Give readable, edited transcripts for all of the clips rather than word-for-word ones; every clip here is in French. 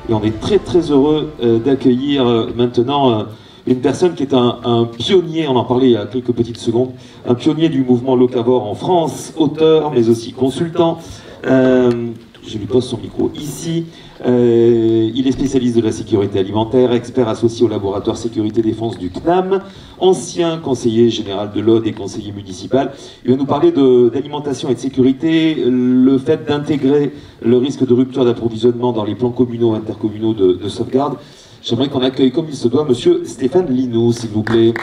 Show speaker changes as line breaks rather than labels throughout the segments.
Et on est très très heureux d'accueillir maintenant une personne qui est un pionnier, on en parlait il y a quelques petites secondes, un pionnier du mouvement locavore en France, auteur mais aussi consultant. Je lui pose son micro ici. Il est spécialiste de la sécurité alimentaire, expert associé au laboratoire sécurité défense du CNAM, ancien conseiller général de l'Aude et conseiller municipal. Il va nous parler d'alimentation et de sécurité, le fait d'intégrer le risque de rupture d'approvisionnement dans les plans communaux, intercommunaux de sauvegarde. J'aimerais qu'on accueille comme il se doit Monsieur Stéphane Linou, s'il vous plaît.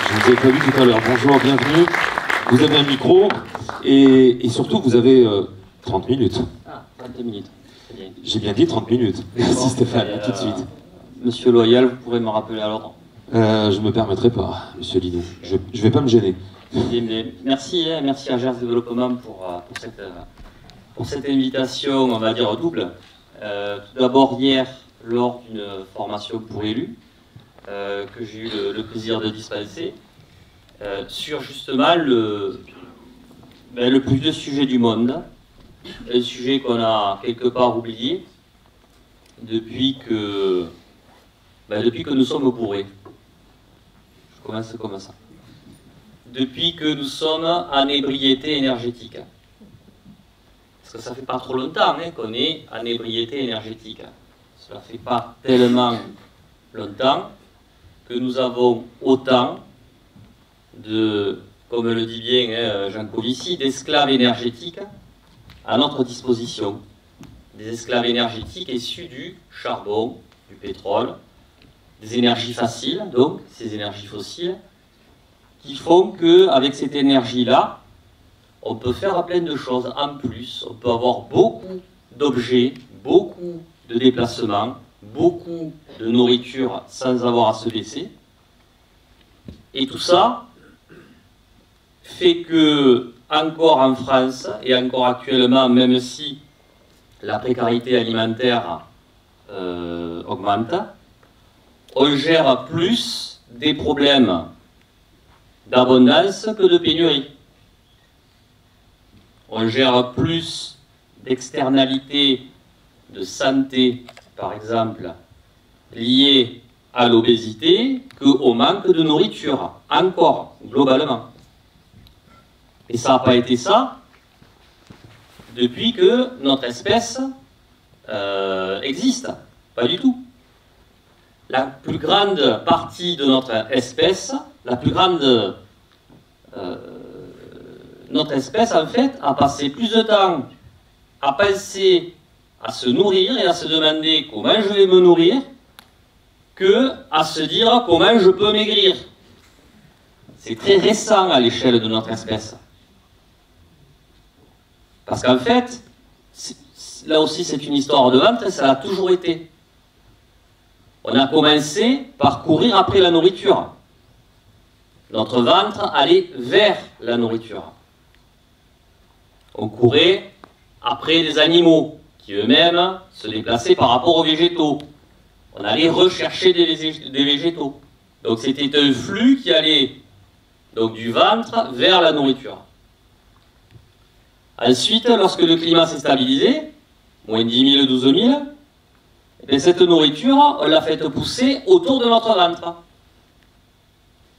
Je ne vous ai pas vu tout à l'heure. Bonjour, bienvenue. Vous avez un micro et surtout vous avez 30 minutes.
Ah, 30 minutes.
J'ai bien dit 30 minutes. Merci Stéphane, tout de suite.
Monsieur Loyal, vous pourrez me rappeler à l'ordre?
Je ne me permettrai pas, Monsieur Linou. Je ne vais pas me gêner.
Merci, merci à Gers Développement pour cette invitation, on va dire, double. Tout d'abord, hier, lors d'une formation pour élus, que j'ai eu le plaisir de dispenser, sur justement le plus vieux sujet du monde, un sujet qu'on a quelque part oublié depuis que nous sommes bourrés. Je commence comme ça. Depuis que nous sommes en ébriété énergétique. Parce que ça fait pas trop longtemps qu'on est en ébriété énergétique. Cela fait pas tellement longtemps que nous avons autant de, comme le dit bien Jean Covici, d'esclaves énergétiques à notre disposition. Des esclaves énergétiques issus du charbon, du pétrole, des énergies faciles, donc ces énergies fossiles, qui font qu'avec cette énergie-là, on peut faire plein de choses en plus. On peut avoir beaucoup d'objets, beaucoup de déplacements, beaucoup de nourriture sans avoir à se baisser. Et tout ça fait que, encore en France, et encore actuellement, même si la précarité alimentaire augmente, on gère plus des problèmes d'abondance que de pénurie. On gère plus d'externalités de santé, par exemple, liées à l'obésité qu'au manque de nourriture, encore, globalement. Et ça n'a pas été ça depuis que notre espèce existe. Pas du tout. La plus grande partie de notre espèce, notre espèce, en fait, a passé plus de temps à penser à se nourrir et à se demander comment je vais me nourrir que à se dire comment je peux maigrir. C'est très récent à l'échelle de notre espèce. Parce qu'en fait, là aussi c'est une histoire de ventre, ça a toujours été. On a commencé par courir après la nourriture. Notre ventre allait vers la nourriture. On courait après des animaux qui eux-mêmes se déplaçaient par rapport aux végétaux. On allait rechercher des végétaux. Donc c'était un flux qui allait donc du ventre vers la nourriture. Ensuite, lorsque le climat s'est stabilisé, moins 10 000, 12 000, et cette nourriture, on l'a faite pousser autour de notre ventre.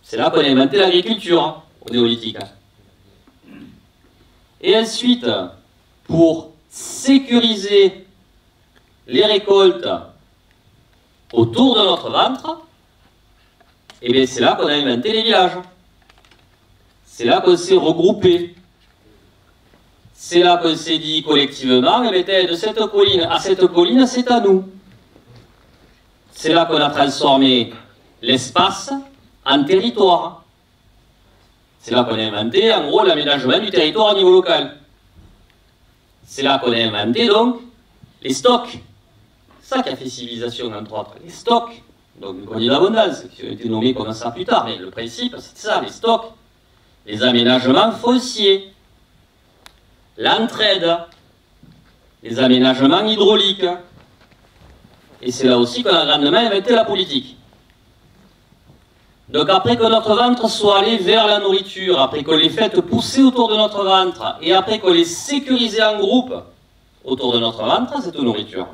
C'est là qu'on a inventé l'agriculture au néolithique. Et ensuite, pour sécuriser les récoltes autour de notre ventre, et bien c'est là qu'on a inventé les villages. C'est là qu'on s'est regroupé. C'est là qu'on s'est dit collectivement, eh bien, de cette colline à cette colline, c'est à nous. C'est là qu'on a transformé l'espace en territoire. C'est là qu'on a inventé, en gros, l'aménagement du territoire au niveau local. C'est là qu'on a inventé, donc, les stocks. C'est ça qui a fait civilisation, entre autres. Les stocks, donc le grenier d'abondance, qui ont été nommés comme ça plus tard, mais le principe, c'est ça, les stocks. Les aménagements fonciers. L'entraide. Les aménagements hydrauliques. Et c'est là aussi qu'on a grandement inventé la politique. Donc après que notre ventre soit allé vers la nourriture, après qu'on l'ait fait pousser autour de notre ventre, et après qu'on l'ait sécurisé en groupe autour de notre ventre, cette nourriture,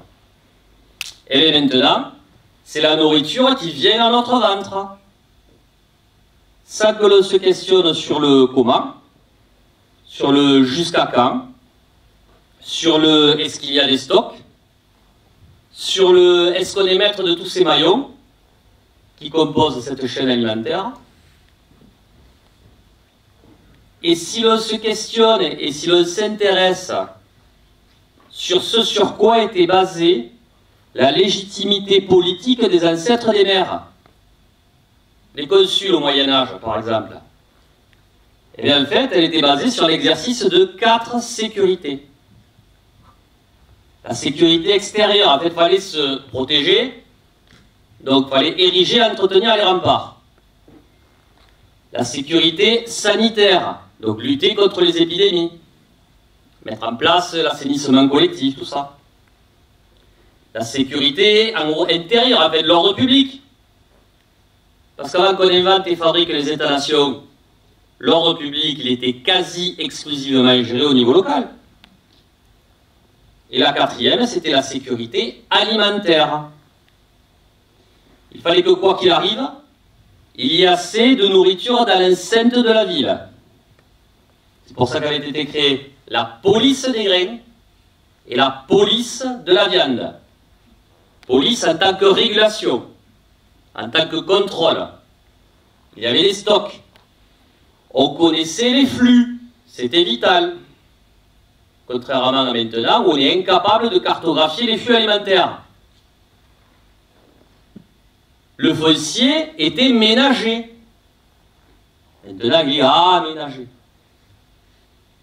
Et bien maintenant, c'est la nourriture qui vient à notre ventre. Sans que l'on se questionne sur le comment, sur le jusqu'à quand, sur le est-ce qu'il y a des stocks, sur le est-ce qu'on est maître de tous ces maillons qui composent cette chaîne alimentaire. Et si l'on se questionne et si l'on s'intéresse sur ce sur quoi était basée la légitimité politique des ancêtres des mers, les consuls au Moyen-Âge par exemple, et bien en fait elle était basée sur l'exercice de 4 sécurités. La sécurité extérieure, en fait il fallait se protéger, donc il fallait ériger, entretenir les remparts. La sécurité sanitaire, donc lutter contre les épidémies, mettre en place l'assainissement collectif, tout ça. La sécurité en gros intérieure, avec l'ordre public. Parce qu'avant qu'on invente et fabrique les États-nations, l'ordre public, il était quasi exclusivement géré au niveau local. Et la 4e, c'était la sécurité alimentaire. Il fallait que quoi qu'il arrive, il y ait assez de nourriture dans l'enceinte de la ville. C'est pour ça qu'avait été créée la police des grains et la police de la viande. Police en tant que régulation, en tant que contrôle. Il y avait les stocks. On connaissait les flux. C'était vital. Contrairement à maintenant où on est incapable de cartographier les flux alimentaires. Le foncier était ménager. Maintenant, il est aménagé.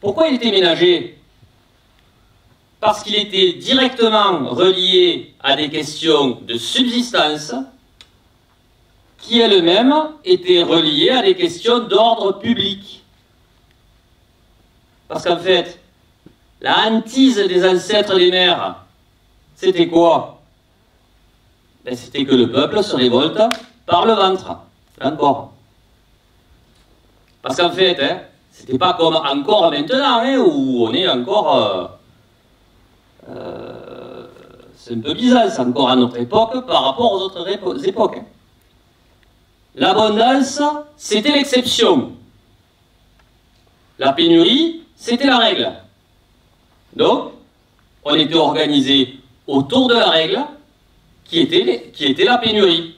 Pourquoi il était ménager? Parce qu'il était directement relié à des questions de subsistance qui elles-mêmes étaient reliées à des questions d'ordre public. Parce qu'en fait, la hantise des ancêtres des mers, c'était quoi? Ben, c'était que le peuple se révolte par le ventre, encore. Parce qu'en fait, hein, c'était pas comme encore maintenant, hein, où on est encore... c'est un peu bizarre, c'est encore à notre époque par rapport aux autres époques. Hein. L'abondance, c'était l'exception. La pénurie, c'était la règle. Donc, on était organisé autour de la règle qui était la pénurie.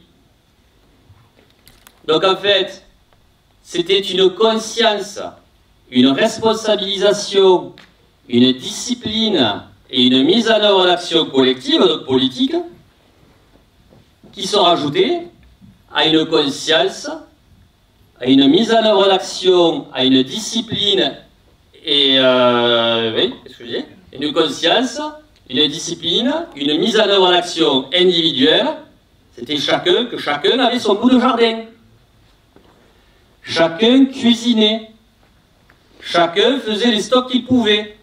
Donc en fait, c'était une conscience, une responsabilisation, une discipline et une mise en œuvre d'action collective, donc politique, qui sont rajoutées à une conscience, à une mise en œuvre d'action, à une discipline et oui, qu'est-ce que je dis? Une conscience, une discipline, une mise en œuvre d'action individuelle. C'était que chacun avait son bout de jardin. Chacun cuisinait. Chacun faisait les stocks qu'il pouvait.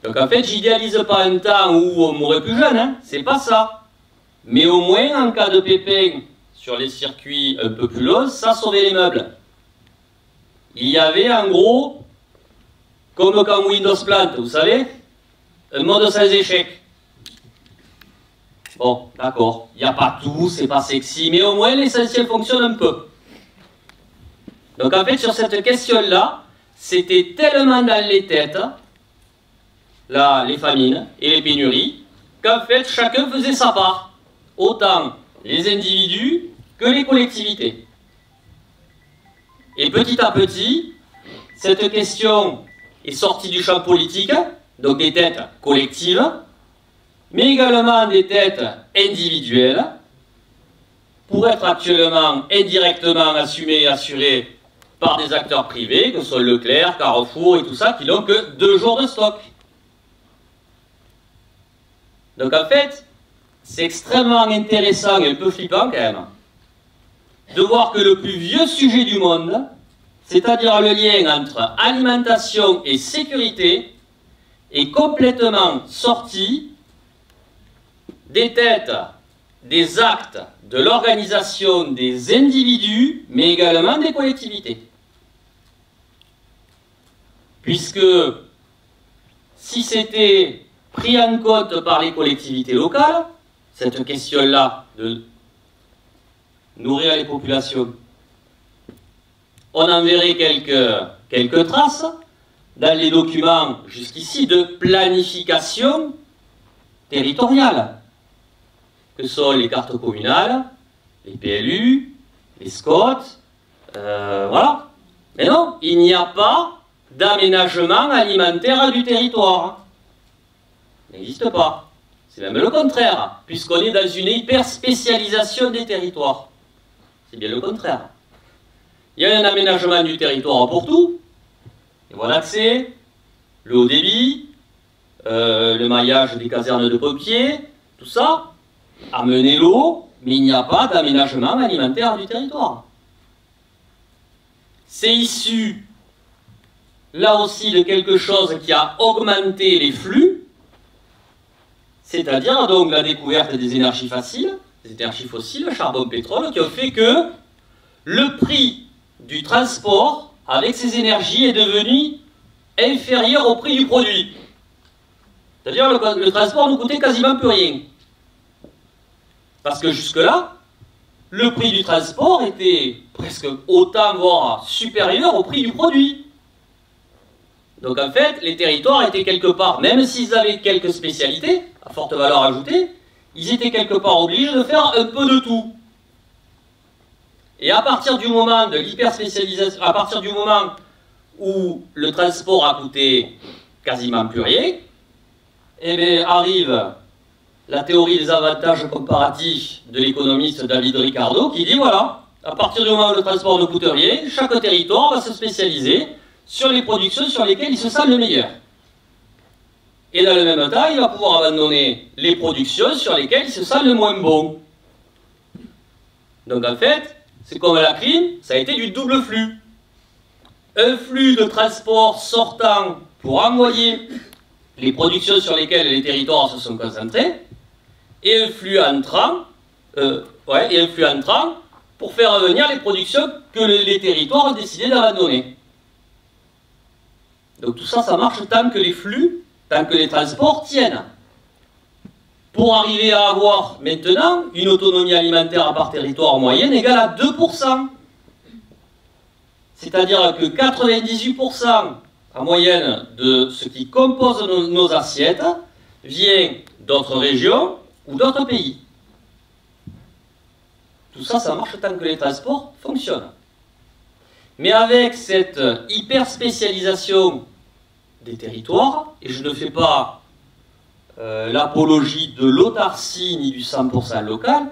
Donc en fait, j'idéalise pas un temps où on mourrait plus jeune, hein, c'est pas ça. Mais au moins, en cas de pépin sur les circuits un peu plus longs, ça sauvait les meubles. Il y avait en gros, comme quand Windows plante, vous savez, un mode sans échec. Bon, d'accord, il n'y a pas tout, c'est pas sexy, mais au moins l'essentiel fonctionne un peu. Donc en fait, sur cette question-là, c'était tellement dans les têtes, là, les famines et les pénuries, qu'en fait, chacun faisait sa part. Autant les individus que les collectivités. Et petit à petit, cette question est sortie du champ politique, donc des têtes collectives, mais également des têtes individuelles, pour être actuellement indirectement assumées et assurées par des acteurs privés, que ce soit Leclerc, Carrefour et tout ça, qui n'ont que 2 jours de stock. Donc en fait, c'est extrêmement intéressant et un peu flippant quand même, de voir que le plus vieux sujet du monde, c'est-à-dire le lien entre alimentation et sécurité, est complètement sorti des têtes, des actes, de l'organisation des individus, mais également des collectivités. Puisque si c'était pris en compte par les collectivités locales, cette question-là de nourrir les populations. On en verrait quelques traces dans les documents jusqu'ici de planification territoriale, que sont les cartes communales, les PLU, les SCOT, voilà. Mais non, il n'y a pas d'aménagement alimentaire du territoire. Il n'existe pas. C'est même le contraire, puisqu'on est dans une hyper-spécialisation des territoires. C'est bien le contraire. Il y a un aménagement du territoire pour tout. Les voies d'accès, le haut débit, le maillage des casernes de pompiers, tout ça. Amener l'eau, mais il n'y a pas d'aménagement alimentaire du territoire. C'est issu, là aussi, de quelque chose qui a augmenté les flux, c'est-à-dire donc la découverte des énergies fossiles, charbon, pétrole, qui ont fait que le prix du transport avec ces énergies est devenu inférieur au prix du produit. C'est-à-dire le transport ne coûtait quasiment plus rien. Parce que jusque-là, le prix du transport était presque autant, voire supérieur au prix du produit. Donc en fait, les territoires étaient quelque part, même s'ils avaient quelques spécialités, à forte valeur ajoutée, ils étaient quelque part obligés de faire un peu de tout. Et à partir du moment de l'hyperspécialisation, à partir du moment où le transport a coûté quasiment plus rien, eh bien arrive la théorie des avantages comparatifs de l'économiste David Ricardo qui dit voilà, à partir du moment où le transport ne coûte rien, chaque territoire va se spécialiser sur les productions sur lesquelles il se sent le meilleur. Et dans le même temps, il va pouvoir abandonner les productions sur lesquelles il se sent le moins bon. Donc en fait, c'est comme la clim, ça a été du double flux. Un flux de transport sortant pour envoyer les productions sur lesquelles les territoires se sont concentrés, et un flux entrant, pour faire revenir les productions que les territoires ont décidé d'abandonner. Donc tout ça, ça marche tant que les flux, tant que les transports tiennent. Pour arriver à avoir maintenant une autonomie alimentaire par territoire en moyenne égale à 2%. C'est-à-dire que 98% en moyenne de ce qui compose nos assiettes vient d'autres régions ou d'autres pays. Tout ça, ça marche tant que les transports fonctionnent. Mais avec cette hyper-spécialisation des territoires, et je ne fais pas l'apologie de l'autarcie ni du 100% local,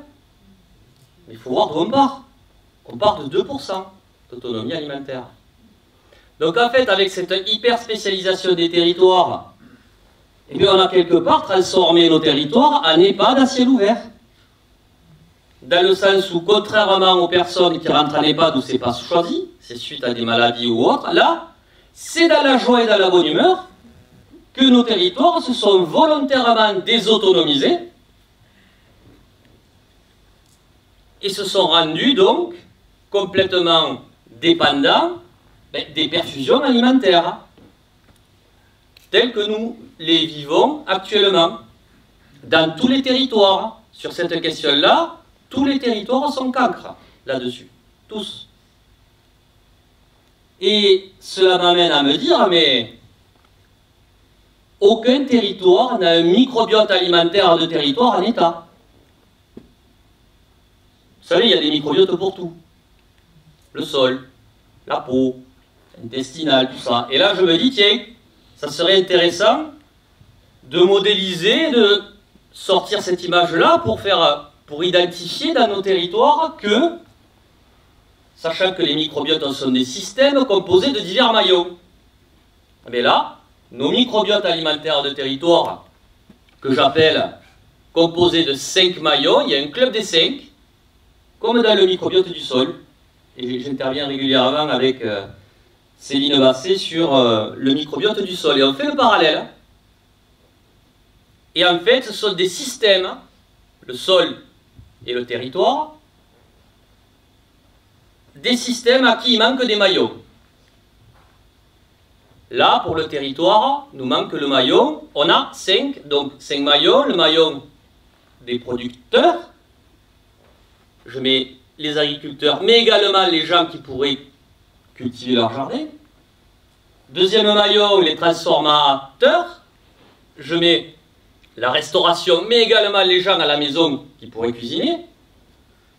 mais il faut voir d'où on part. On part de 2% d'autonomie alimentaire. Donc en fait, avec cette hyper-spécialisation des territoires, eh bien, on a quelque part transformé nos territoires en EHPAD à ciel ouvert. Dans le sens où, contrairement aux personnes qui rentrent en EHPAD où c'est pas choisi, c'est suite à des maladies ou autres, là, c'est dans la joie et dans la bonne humeur que nos territoires se sont volontairement désautonomisés et se sont rendus donc complètement dépendants des perfusions alimentaires telles que nous les vivons actuellement dans tous les territoires. Sur cette question-là, tous les territoires sont cancres là-dessus, tous. Et cela m'amène à me dire, mais aucun territoire n'a un microbiote alimentaire de territoire en état. Vous savez, il y a des microbiotes pour tout. Le sol, la peau, l'intestinal, tout ça. Et là, je me dis, tiens, ça serait intéressant de modéliser, de sortir cette image-là pour identifier dans nos territoires que, sachant que les microbiotes sont des systèmes composés de divers maillons. Mais là, nos microbiotes alimentaires de territoire, que j'appelle composés de 5 maillons, il y a un club des 5, comme dans le microbiote du sol. Et j'interviens régulièrement avec Céline Basset sur le microbiote du sol. Et on fait le parallèle. Et en fait, ce sont des systèmes, le sol et le territoire, des systèmes à qui il manque des maillons. Là, pour le territoire, nous manque le maillon. On a 5, donc 5 maillons. Le maillon des producteurs. Je mets les agriculteurs, mais également les gens qui pourraient cultiver leur jardin. Deuxième maillon, les transformateurs. Je mets la restauration, mais également les gens à la maison qui pourraient cuisiner.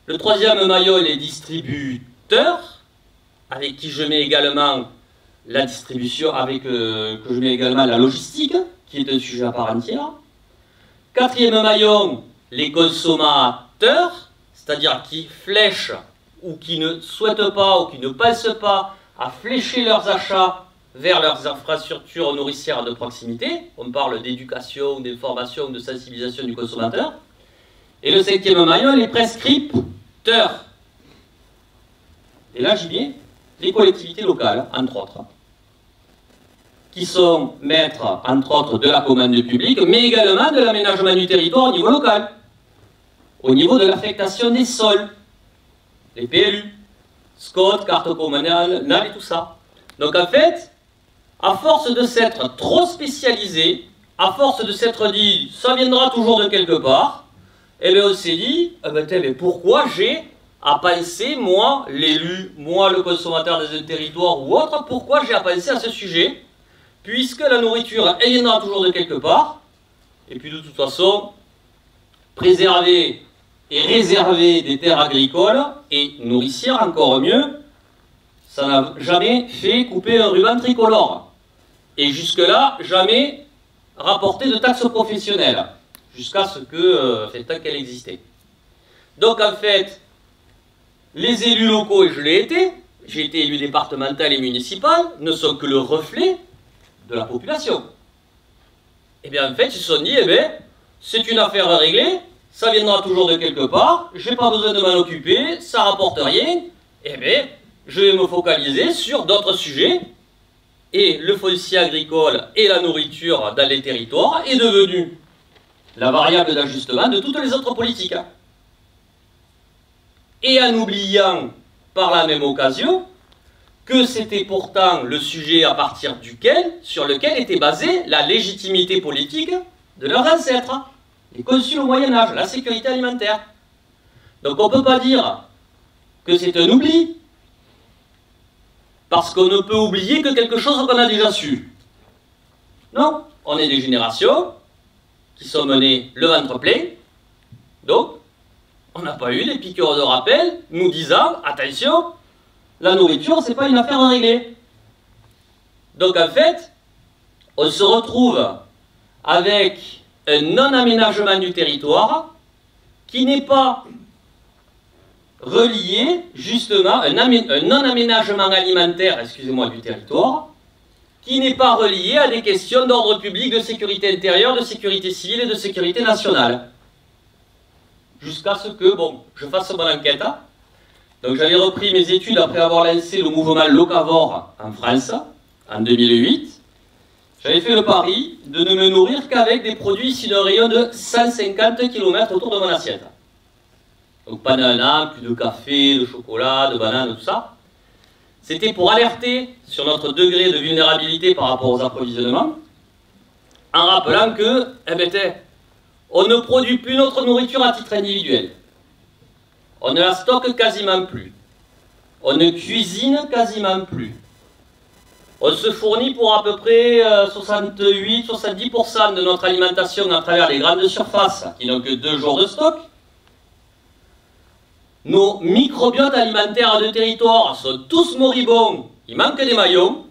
Le troisième maillon, les distributeurs, avec qui je mets également la distribution, que je mets également la logistique, qui est un sujet à part entière. Quatrième maillon, les consommateurs, c'est-à-dire qui flèchent ou qui ne souhaitent pas ou qui ne pensent pas à flécher leurs achats vers leurs infrastructures nourricières de proximité. On parle d'éducation, d'information, de sensibilisation du consommateur. Et le cinquième maillon, les prescripteurs. Et là, j'y viens, les collectivités locales, entre autres, qui sont maîtres, entre autres, de la commande publique, mais également de l'aménagement du territoire au niveau local, au niveau de l'affectation des sols, les PLU, SCOT, carte communale, et tout ça. Donc en fait, à force de s'être trop spécialisé, à force de s'être dit, ça viendra toujours de quelque part, eh bien on s'est dit, mais pourquoi j'ai à penser, moi, l'élu, moi, le consommateur d'un territoire ou autre, pourquoi j'ai à penser à ce sujet, puisque la nourriture, elle viendra toujours de quelque part, et puis de toute façon, préserver et réserver des terres agricoles, et nourricières encore mieux, ça n'a jamais fait couper un ruban tricolore. Et jusque-là, jamais rapporté de taxes professionnelles, jusqu'à ce que, tant qu'elle existait. Donc en fait, les élus locaux, et je l'ai été, j'ai été élu départemental et municipal, ne sont que le reflet de la population. Et bien en fait, ils se sont dit, eh bien, c'est une affaire à régler, ça viendra toujours de quelque part, je n'ai pas besoin de m'en occuper, ça ne rapporte rien, eh bien, je vais me focaliser sur d'autres sujets, et le foncier agricole et la nourriture dans les territoires est devenu la variable d'ajustement de toutes les autres politiques. Et en oubliant, par la même occasion, que c'était pourtant le sujet à partir sur lequel était basée la légitimité politique de leurs ancêtres, les consuls au Moyen-Âge, la sécurité alimentaire. Donc on ne peut pas dire que c'est un oubli, parce qu'on ne peut oublier que quelque chose qu'on a déjà su. Non, on est des générations qui sont menées le ventre plein, donc on n'a pas eu des piqûres de rappel nous disant, attention, la nourriture, c'est pas une affaire à régler. Donc en fait, on se retrouve avec un non-aménagement du territoire qui n'est pas relié, justement, un non-aménagement alimentaire, excusez-moi, du territoire, qui n'est pas relié à des questions d'ordre public, de sécurité intérieure, de sécurité civile et de sécurité nationale. Jusqu'à ce que, bon, je fasse mon enquête. Donc j'avais repris mes études après avoir lancé le mouvement locavore en France, en 2008. J'avais fait le pari de ne me nourrir qu'avec des produits issus d'un rayon de 150 km autour de mon assiette. Donc pendant un an, plus de café, de chocolat, de bananes, tout ça. C'était pour alerter sur notre degré de vulnérabilité par rapport aux approvisionnements, en rappelant que, on ne produit plus notre nourriture à titre individuel. On ne la stocke quasiment plus. On ne cuisine quasiment plus. On se fournit pour à peu près 68-70% de notre alimentation à travers les grandes surfaces qui n'ont que 2 jours de stock. Nos microbiotes alimentaires de territoire sont tous moribonds, il manque des maillons.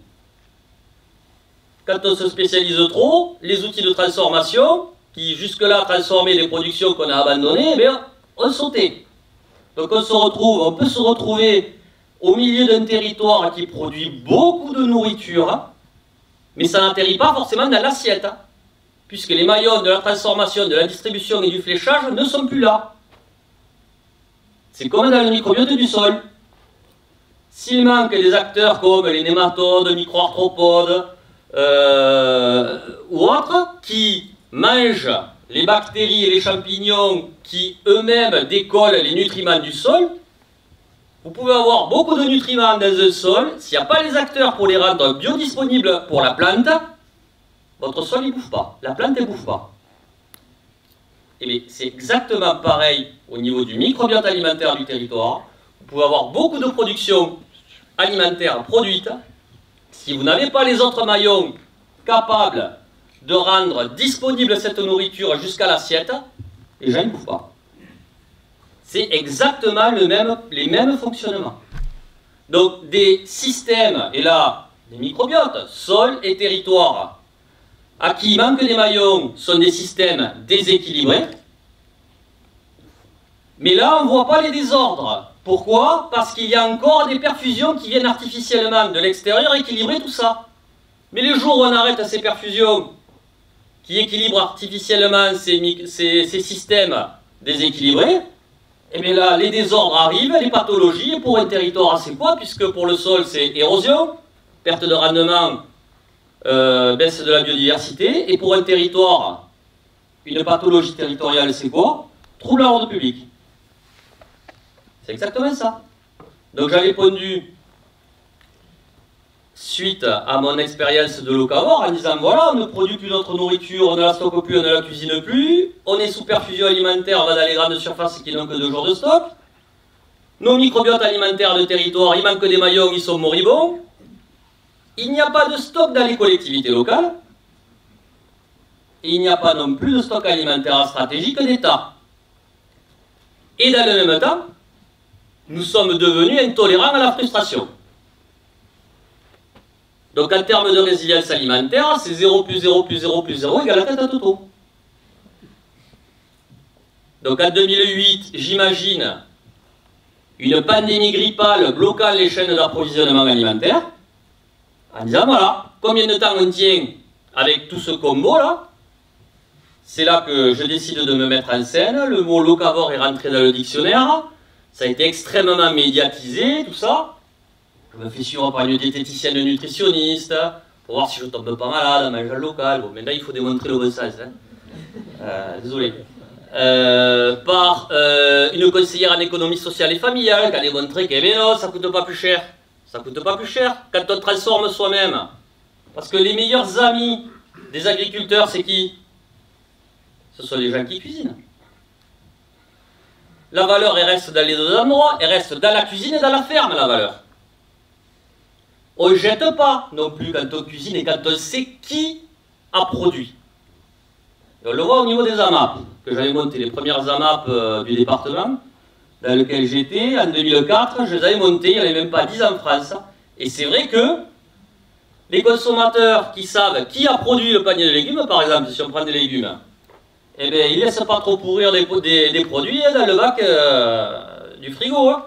Quand on se spécialise trop, les outils de transformation, qui jusque-là transformaient des productions qu'on a abandonnées, eh bien, ont sauté. Donc on peut se retrouver au milieu d'un territoire qui produit beaucoup de nourriture, mais ça n'atterrit pas forcément dans l'assiette, puisque les maillons de la transformation, de la distribution et du fléchage ne sont plus là. C'est comme dans le microbiote du sol. S'il manque des acteurs comme les nématodes, micro-arthropodes ou autres, qui mangent les bactéries et les champignons qui eux-mêmes décollent les nutriments du sol, Vous pouvez avoir beaucoup de nutriments dans un sol, s'il n'y a pas les acteurs pour les rendre biodisponibles pour la plante, votre sol ne bouffe pas, la plante ne bouffe pas. Et bien, c'est exactement pareil au niveau du microbiote alimentaire du territoire. Vous pouvez avoir beaucoup de production alimentaire produite. Si vous n'avez pas les autres maillons capables de rendre disponible cette nourriture jusqu'à l'assiette, les gens ne bouffent pas. C'est exactement les mêmes fonctionnements. Donc des systèmes, et là, des microbiotes, sol et territoire, à qui il manque des maillons, sont des systèmes déséquilibrés. Mais là, on ne voit pas les désordres. Pourquoi? Parce qu'il y a encore des perfusions qui viennent artificiellement de l'extérieur équilibrer tout ça. Mais le jour où on arrête ces perfusions qui équilibrent artificiellement ces systèmes déséquilibrés, et bien là, les désordres arrivent, les pathologies, et pour un territoire, c'est quoi? Puisque pour le sol, c'est érosion, perte de rendement, baisse de la biodiversité, et pour un territoire, une pathologie territoriale, c'est quoi? Trouble à l'ordre public. C'est exactement ça. Donc j'avais répondu, suite à mon expérience de locavore, en disant voilà, on ne produit plus notre nourriture, on ne la stocke plus, on ne la cuisine plus, on est sous perfusion alimentaire, on va dans les grandes surfaces qui n'ont que 2 jours de stock, nos microbiotes alimentaires de territoire, il manque des maillons, ils sont moribonds, il n'y a pas de stock dans les collectivités locales, et il n'y a pas non plus de stock alimentaire stratégique d'État. Et dans le même temps, nous sommes devenus intolérants à la frustration. Donc en termes de résilience alimentaire, c'est 0 plus 0 plus 0 plus 0 égale la tête à Toto. Donc en 2008, j'imagine une pandémie grippale bloquant les chaînes d'approvisionnement alimentaire, en disant voilà, combien de temps on tient avec tout ce combo là? C'est là que je décide de me mettre en scène, le mot locavore est rentré dans le dictionnaire, ça a été extrêmement médiatisé, tout ça. Je me fais suivre par une diététicienne nutritionniste, pour voir si je ne tombe pas malade en mangeant local. Bon, maintenant il faut démontrer le bon sens. Hein. Désolé. Par une conseillère en économie sociale et familiale qui a démontré que eh non, ça ne coûte pas plus cher. Ça ne coûte pas plus cher quand on transforme soi-même. Parce que les meilleurs amis des agriculteurs, c'est qui? Ce sont les gens qui cuisinent. La valeur, elle reste dans les deux endroits, elle reste dans la cuisine et dans la ferme, la valeur. On ne jette pas non plus quand on cuisine et quand on sait qui a produit. Et on le voit au niveau des AMAP, que j'avais monté les premières AMAP du département, dans lequel j'étais, en 2004, je les avais montées, il n'y en avait même pas 10 en France. Et c'est vrai que les consommateurs qui savent qui a produit le panier de légumes, par exemple, si on prend des légumes, eh bien, ils ne laissent pas trop pourrir des produits dans le bac du frigo. Hein.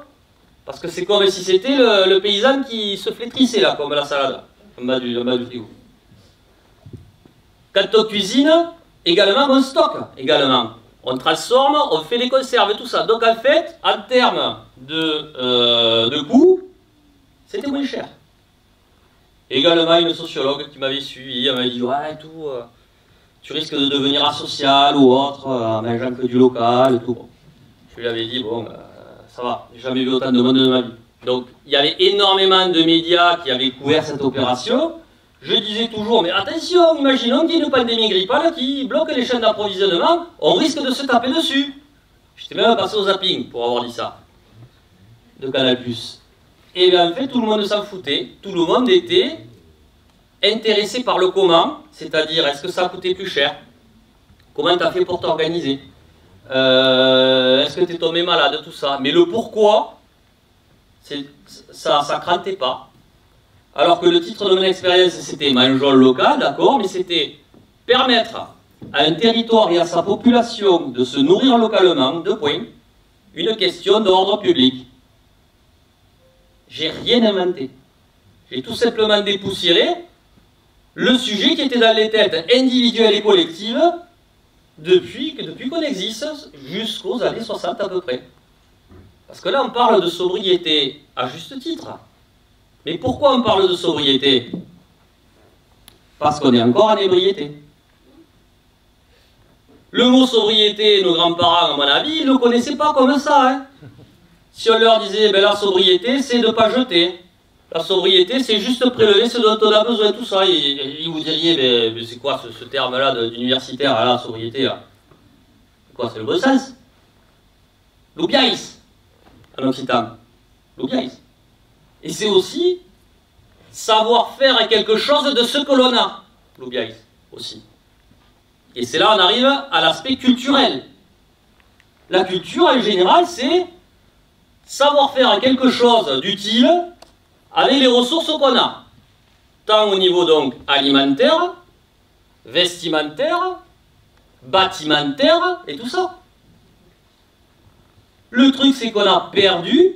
Parce que c'est comme si c'était le paysan qui se flétrissait là, comme la salade, en bas du frigo. Quand on cuisine, également on stocke, également. On transforme, on fait des conserves et tout ça. Donc en fait, en termes de coût, c'était moins cher. Également une sociologue qui m'avait suivi, elle m'avait dit ouais tout, tu risques de devenir asocial ou autre, en mangeant que du local et tout. Bon. Je lui avais dit bon. Ça va, j'ai jamais vu autant de monde de ma vie. Donc, il y avait énormément de médias qui avaient couvert cette opération. Je disais toujours, mais attention, imaginons qu'il y ait une pandémie grippale qui bloque les chaînes d'approvisionnement, on risque de se taper dessus. J'étais même passé au zapping pour avoir dit ça, de Canal+. Et bien en fait, tout le monde s'en foutait, tout le monde était intéressé par le comment, c'est-à-dire, est-ce que ça a coûté plus cher? Comment tu as fait pour t'organiser? Est-ce que tu es tombé malade, tout ça. Mais le pourquoi, ça ne crantait pas. Alors que le titre de mon expérience, c'était Mangeons local, d'accord, mais c'était permettre à un territoire et à sa population de se nourrir localement, 2 points, une question d'ordre public. J'ai rien inventé. J'ai tout simplement dépoussiéré le sujet qui était dans les têtes individuelles et collectives depuis qu'on existe jusqu'aux années 60 à peu près. Parce que là, on parle de sobriété à juste titre. Mais pourquoi on parle de sobriété? Parce qu'on est encore en ébriété. Le mot sobriété, nos grands-parents, à mon avis, ils ne le connaissaient pas comme ça. Hein. Si on leur disait, ben, la sobriété, c'est de ne pas jeter. La sobriété, c'est juste prélever ce dont on a besoin, tout ça. Et vous diriez, mais c'est quoi ce terme-là d'universitaire, la sobriété là? C'est quoi, c'est le bon sens? L'oubiaïs, en occitan. L'oubiaïs. Et c'est aussi savoir faire quelque chose de ce que l'on a. L'oubiaïs, aussi. Et c'est là on arrive à l'aspect culturel. La culture, en général, c'est savoir faire quelque chose d'utile avec les ressources qu'on a. Tant au niveau donc alimentaire, vestimentaire, bâtimentaire et tout ça. Le truc, c'est qu'on a perdu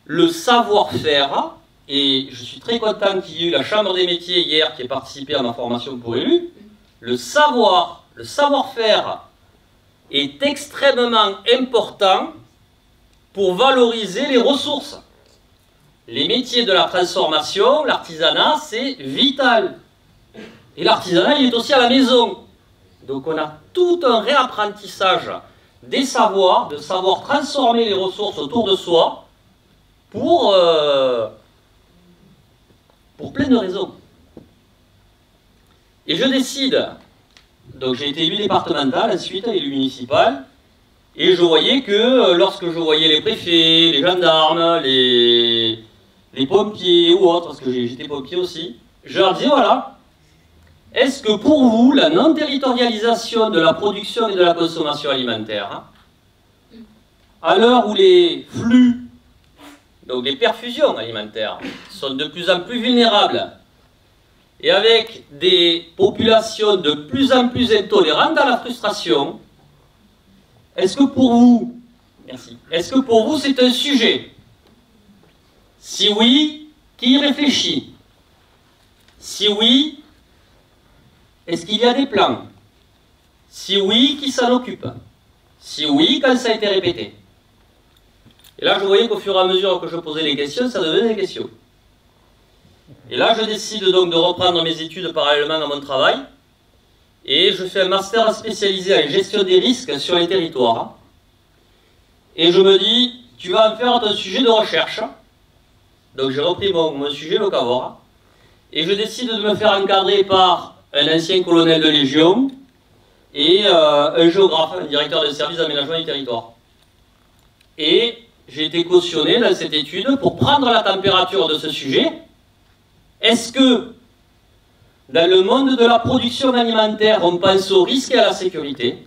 le savoir-faire, et je suis très content qu'il y ait eu la Chambre des métiers hier qui ait participé à ma formation pour élus. Le savoir-faire est extrêmement important pour valoriser les ressources. Les métiers de la transformation, l'artisanat, c'est vital. Et l'artisanat, il est aussi à la maison. Donc on a tout un réapprentissage des savoirs, de savoir transformer les ressources autour de soi pour plein de raisons. Et je décide, donc j'ai été élu départemental, ensuite élu municipal, et je voyais que lorsque je voyais les préfets, les gendarmes, les pompiers ou autres, parce que j'étais pompier aussi, je leur disais, voilà, est-ce que pour vous, la non-territorialisation de la production et de la consommation alimentaire, à l'heure où les flux, donc les perfusions alimentaires, sont de plus en plus vulnérables, et avec des populations de plus en plus intolérantes à la frustration, est-ce que pour vous, merci, est-ce que pour vous c'est un sujet? Si oui, qui y réfléchit? Si oui, est-ce qu'il y a des plans? Si oui, qui s'en occupe? Si oui, quand ça a été répété? Et là, je voyais qu'au fur et à mesure que je posais les questions, ça devenait des questions. Et là, je décide donc de reprendre mes études parallèlement à mon travail. Et je fais un master spécialisé en gestion des risques sur les territoires. Et je me dis, tu vas en faire ton sujet de recherche. Donc j'ai repris mon sujet, le Cavor. Et je décide de me faire encadrer par un ancien colonel de Légion et un géographe, un directeur de service d'aménagement du territoire. Et j'ai été cautionné dans cette étude pour prendre la température de ce sujet. Est-ce que dans le monde de la production alimentaire, on pense au risque et à la sécurité?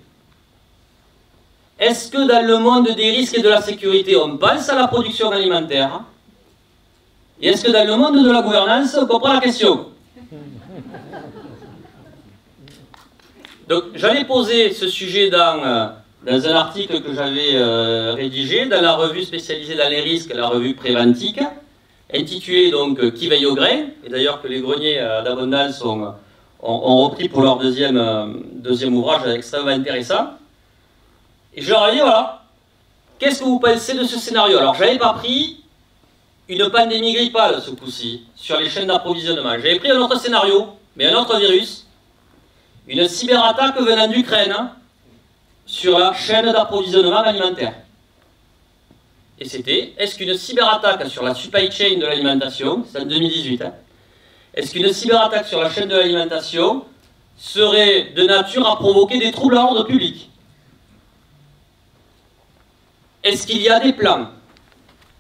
Est-ce que dans le monde des risques et de la sécurité, on pense à la production alimentaire? Et est-ce que dans le monde de la gouvernance, on comprend la question? Donc j'avais posé ce sujet dans un article que j'avais rédigé dans la revue spécialisée dans les risques, la revue Préventique, intitulée donc Qui veille au grain, et d'ailleurs que les greniers d'abondance ont repris pour leur deuxième ouvrage extrêmement intéressant. Et je leur ai dit, voilà, qu'est-ce que vous pensez de ce scénario? Alors j'avais pas pris une pandémie grippale ce coup-ci, sur les chaînes d'approvisionnement. J'avais pris un autre scénario, mais un autre virus, une cyberattaque venant d'Ukraine, sur la chaîne d'approvisionnement alimentaire. Et c'était, est-ce qu'une cyberattaque sur la supply chain de l'alimentation, c'est en 2018, est-ce qu'une cyberattaque sur la chaîne de l'alimentation serait de nature à provoquer des troubles à l'ordre public? Est-ce qu'il y a des plans?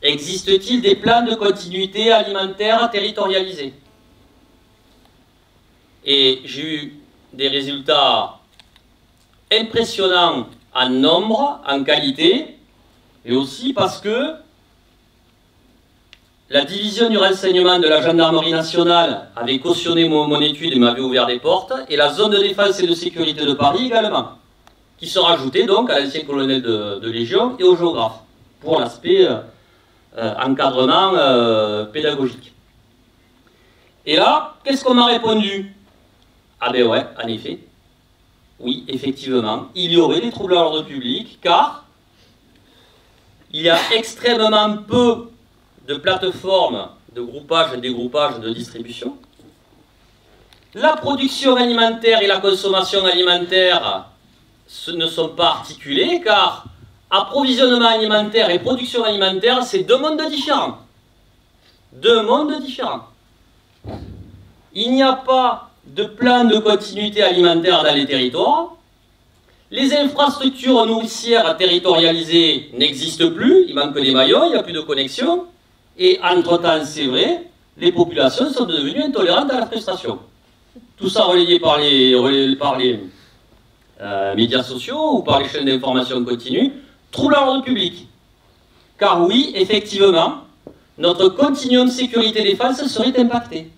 Existe-t-il des plans de continuité alimentaire territorialisés? Et j'ai eu des résultats impressionnants en nombre, en qualité, et aussi parce que la division du renseignement de la gendarmerie nationale avait cautionné mon étude et m'avait ouvert des portes, et la zone de défense et de sécurité de Paris également, qui se rajoutait donc à l'ancien colonel de Légion et au géographe, pour l'aspect encadrement pédagogique. Et là, qu'est-ce qu'on m'a répondu? Ah ben ouais, en effet, oui, effectivement, il y aurait des troubles à l'ordre public, car il y a extrêmement peu de plateformes de groupage et dégroupage de distribution. La production alimentaire et la consommation alimentaire ne sont pas articulées, car approvisionnement alimentaire et production alimentaire, c'est deux mondes différents. Deux mondes différents. Il n'y a pas de plan de continuité alimentaire dans les territoires. Les infrastructures nourricières territorialisées n'existent plus. Il manque des maillons, il n'y a plus de connexion. Et entre-temps, c'est vrai, les populations sont devenues intolérantes à la frustration. Tout ça relayé par les médias sociaux ou par les chaînes d'information continue, trouble à l'ordre public. Car oui, effectivement, notre continuum sécurité-défense serait impacté.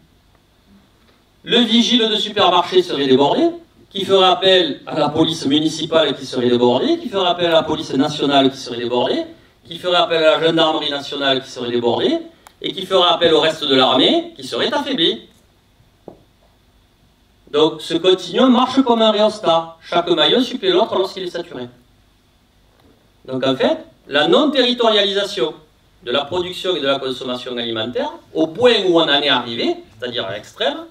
Le vigile de supermarché serait débordé, qui ferait appel à la police municipale qui serait débordée, qui ferait appel à la police nationale qui serait débordée, qui ferait appel à la gendarmerie nationale qui serait débordée, et qui ferait appel au reste de l'armée qui serait affaibli. Donc ce continuum marche comme un rhéostat. Chaque maillon supplée l'autre lorsqu'il est saturé. Donc en fait, la non-territorialisation de la production et de la consommation alimentaire, au point où on en est arrivé, c'est-à-dire à l'extrême,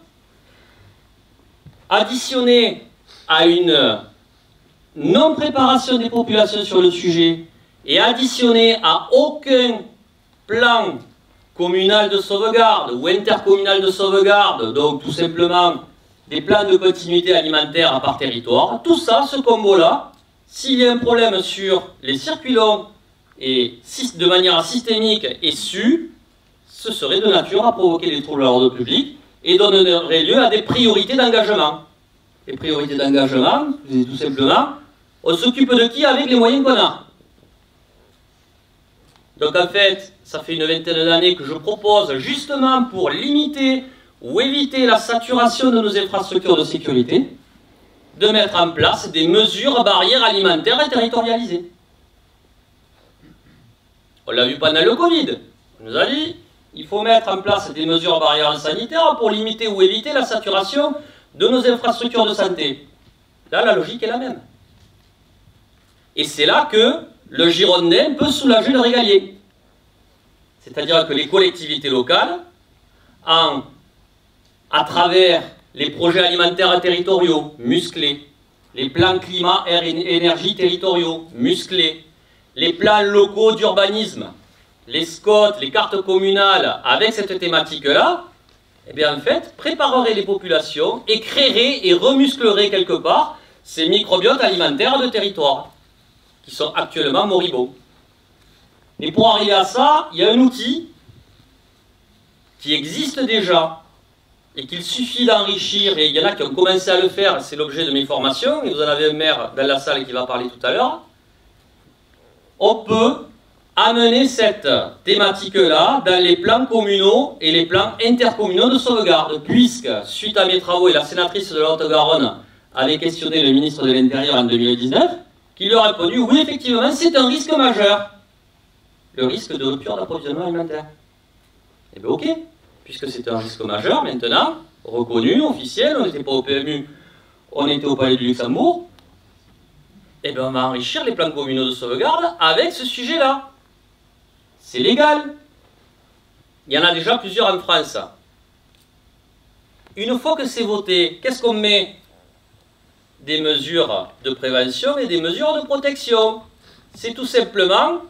additionnée à une non-préparation des populations sur le sujet et additionnée à aucun plan communal de sauvegarde ou intercommunal de sauvegarde, donc tout simplement des plans de continuité alimentaire par territoire, tout ça, ce combo-là, s'il y a un problème sur les circuits longs et de manière systémique et su, ce serait de nature à provoquer des troubles à l'ordre public et donnerait lieu à des priorités d'engagement. Les priorités d'engagement, c'est tout simplement, on s'occupe de qui avec les moyens qu'on a. Donc en fait, ça fait une vingtaine d'années que je propose, justement pour limiter ou éviter la saturation de nos infrastructures de sécurité, de mettre en place des mesures barrières alimentaires et territorialisées. On l'a vu pendant le Covid. On nous a dit il faut mettre en place des mesures barrières sanitaires pour limiter ou éviter la saturation de nos infrastructures de santé. Là, la logique est la même. Et c'est là que le Girondin peut soulager le régalier. C'est-à-dire que les collectivités locales, à travers les projets alimentaires territoriaux musclés, les plans climat, air et énergie territoriaux musclés, les plans locaux d'urbanisme, les SCOT, les cartes communales avec cette thématique-là, eh bien en fait, prépareraient les populations et créeraient et remuscleraient quelque part ces microbiotes alimentaires de territoire, qui sont actuellement moribonds. Mais pour arriver à ça, il y a un outil qui existe déjà et qu'il suffit d'enrichir, et il y en a qui ont commencé à le faire, c'est l'objet de mes formations, et vous en avez un maire dans la salle qui va parler tout à l'heure. On peut amener cette thématique-là dans les plans communaux et les plans intercommunaux de sauvegarde, puisque, suite à mes travaux, et la sénatrice de la Haute-Garonne avait questionné le ministre de l'Intérieur en 2019, qui lui a répondu, oui, effectivement, c'est un risque majeur, le risque de rupture d'approvisionnement alimentaire. Eh bien, ok, puisque c'est un risque majeur, maintenant, reconnu, officiel, on n'était pas au PMU, on était au Palais du Luxembourg, eh bien, on va enrichir les plans communaux de sauvegarde avec ce sujet-là. C'est légal. Il y en a déjà plusieurs en France. Une fois que c'est voté, qu'est-ce qu'on met? Des mesures de prévention et des mesures de protection. C'est tout simplement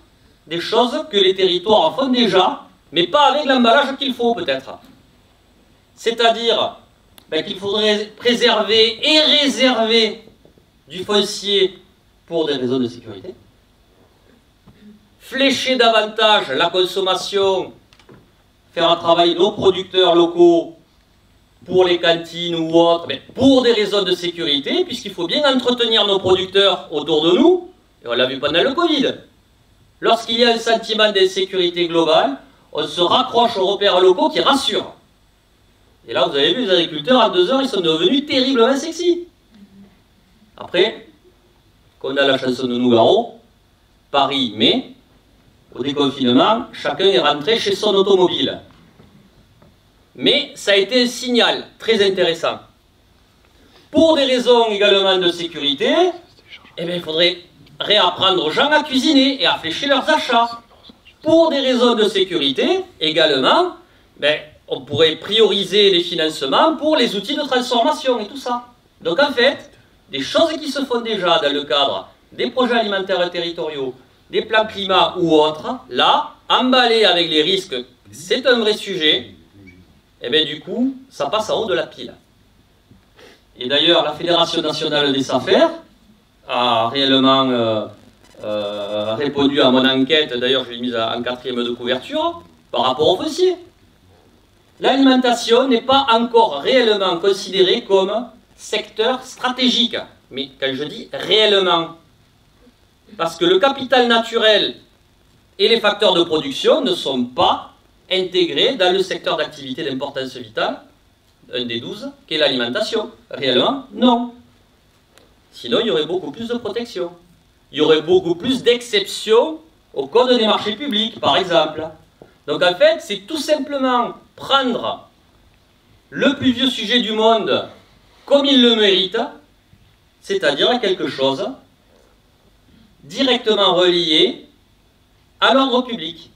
des choses que les territoires font déjà, mais pas avec l'emballage qu'il faut peut-être. C'est-à-dire qu'il faudrait préserver et réserver du foncier pour des raisons de sécurité, flécher davantage la consommation, faire travailler nos producteurs locaux pour les cantines ou autres, mais pour des raisons de sécurité, puisqu'il faut bien entretenir nos producteurs autour de nous, et on l'a vu pendant le Covid. Lorsqu'il y a un sentiment d'insécurité globale, on se raccroche aux repères locaux qui rassurent. Et là, vous avez vu, les agriculteurs, en 2 heures, ils sont devenus terriblement sexy. Après, qu'on a la chanson de Nougaro, Paris, mais, au déconfinement, chacun est rentré chez son automobile. Mais ça a été un signal très intéressant. Pour des raisons également de sécurité, eh bien, il faudrait réapprendre aux gens à cuisiner et à flécher leurs achats. Pour des raisons de sécurité, également, on pourrait prioriser les financements pour les outils de transformation et tout ça. Donc en fait, des choses qui se font déjà dans le cadre des projets alimentaires territoriaux, des plans climat ou autres, là, emballé avec les risques, c'est un vrai sujet, et bien du coup, ça passe en haut de la pile. Et d'ailleurs, la Fédération nationale des SAFER a réellement répondu à mon enquête, d'ailleurs je l'ai mise en 4e de couverture, par rapport au foncier. L'alimentation n'est pas encore réellement considérée comme secteur stratégique. Mais quand je dis réellement, parce que le capital naturel et les facteurs de production ne sont pas intégrés dans le secteur d'activité d'importance vitale, un des 12, qui est l'alimentation. Réellement, non. Sinon, il y aurait beaucoup plus de protection. Il y aurait beaucoup plus d'exceptions au code des marchés publics, par exemple. Donc en fait, c'est tout simplement prendre le plus vieux sujet du monde comme il le mérite, c'est-à-dire quelque chose directement relié à l'ordre public.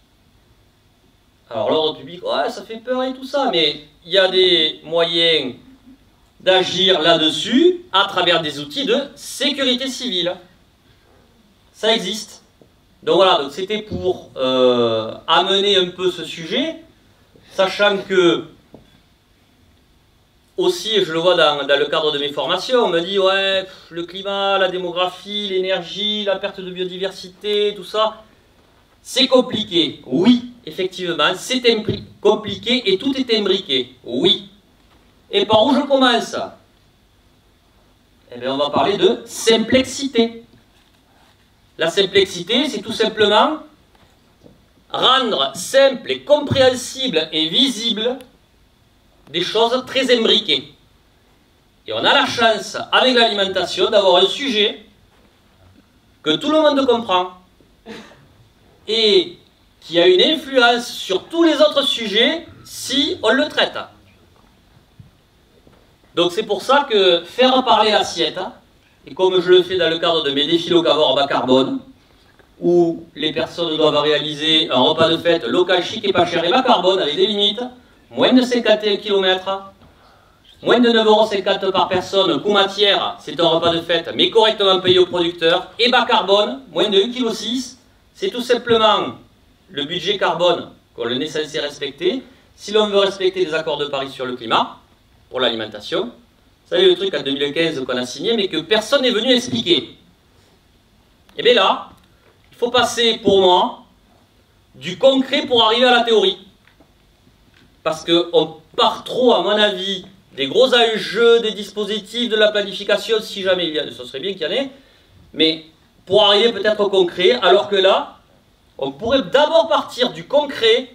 Alors l'ordre public, ouais, ça fait peur et tout ça, mais il y a des moyens d'agir là-dessus à travers des outils de sécurité civile. Ça existe. Donc voilà, donc c'était pour amener un peu ce sujet, sachant que, aussi, je le vois dans le cadre de mes formations, on me dit, ouais, le climat, la démographie, l'énergie, la perte de biodiversité, tout ça, c'est compliqué. Oui, effectivement, c'est compliqué et tout est imbriqué. Oui. Et par où je commence? Eh bien, on va parler de simplexité. La simplexité, c'est tout simplement rendre simple et compréhensible et visible des choses très imbriquées. Et on a la chance, avec l'alimentation, d'avoir un sujet que tout le monde comprend et qui a une influence sur tous les autres sujets si on le traite. Donc c'est pour ça que faire parler l'assiette, et comme je le fais dans le cadre de mes défis locavores bas carbone, où les personnes doivent réaliser un repas de fête local, chic et pas cher et bas carbone avec des limites, moins de 51 km, moins de 9,50 € par personne, coût matière, c'est un repas de fête, mais correctement payé au producteur, et bas carbone, moins de 1,6 kg, c'est tout simplement le budget carbone qu'on est censé respecter, si l'on veut respecter les accords de Paris sur le climat, pour l'alimentation. Vous savez le truc en 2015 qu'on a signé, mais que personne n'est venu expliquer. Et bien là, il faut passer, pour moi, du concret pour arriver à la théorie. Parce qu'on part trop, à mon avis, des gros enjeux, des dispositifs, de la planification, si jamais il y a, ce serait bien qu'il y en ait, mais pour arriver peut-être au concret, alors que là, on pourrait d'abord partir du concret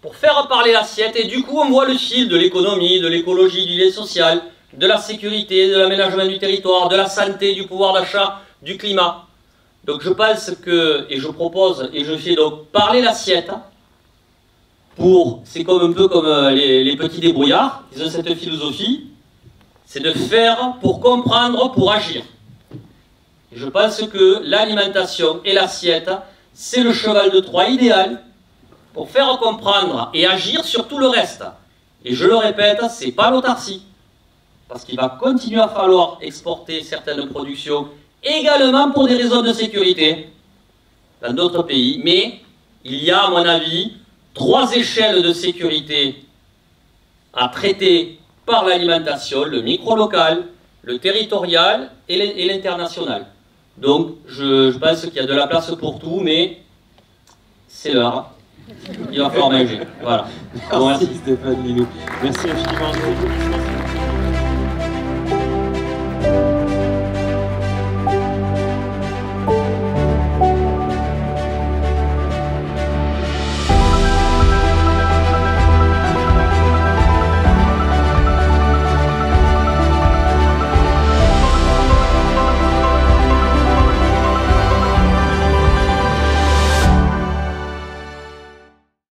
pour faire parler l'assiette, et du coup on voit le fil de l'économie, de l'écologie, du lien social, de la sécurité, de l'aménagement du territoire, de la santé, du pouvoir d'achat, du climat. Donc je pense que, et je propose, et je fais donc parler l'assiette, pour, c'est comme un peu comme les petits débrouillards, ils ont cette philosophie, c'est de faire pour comprendre, pour agir. Et je pense que l'alimentation et l'assiette, c'est le cheval de Troie idéal pour faire comprendre et agir sur tout le reste. Et je le répète, c'est pas l'autarcie. Parce qu'il va continuer à falloir exporter certaines productions, également pour des raisons de sécurité, dans d'autres pays. Mais il y a, à mon avis, 3 échelles de sécurité à traiter par l'alimentation, le micro-local, le territorial et l'international. Donc, je pense qu'il y a de la place pour tout, mais c'est l'heure. Il va falloir manger. Voilà.
Merci Stéphane Milou. Merci infiniment.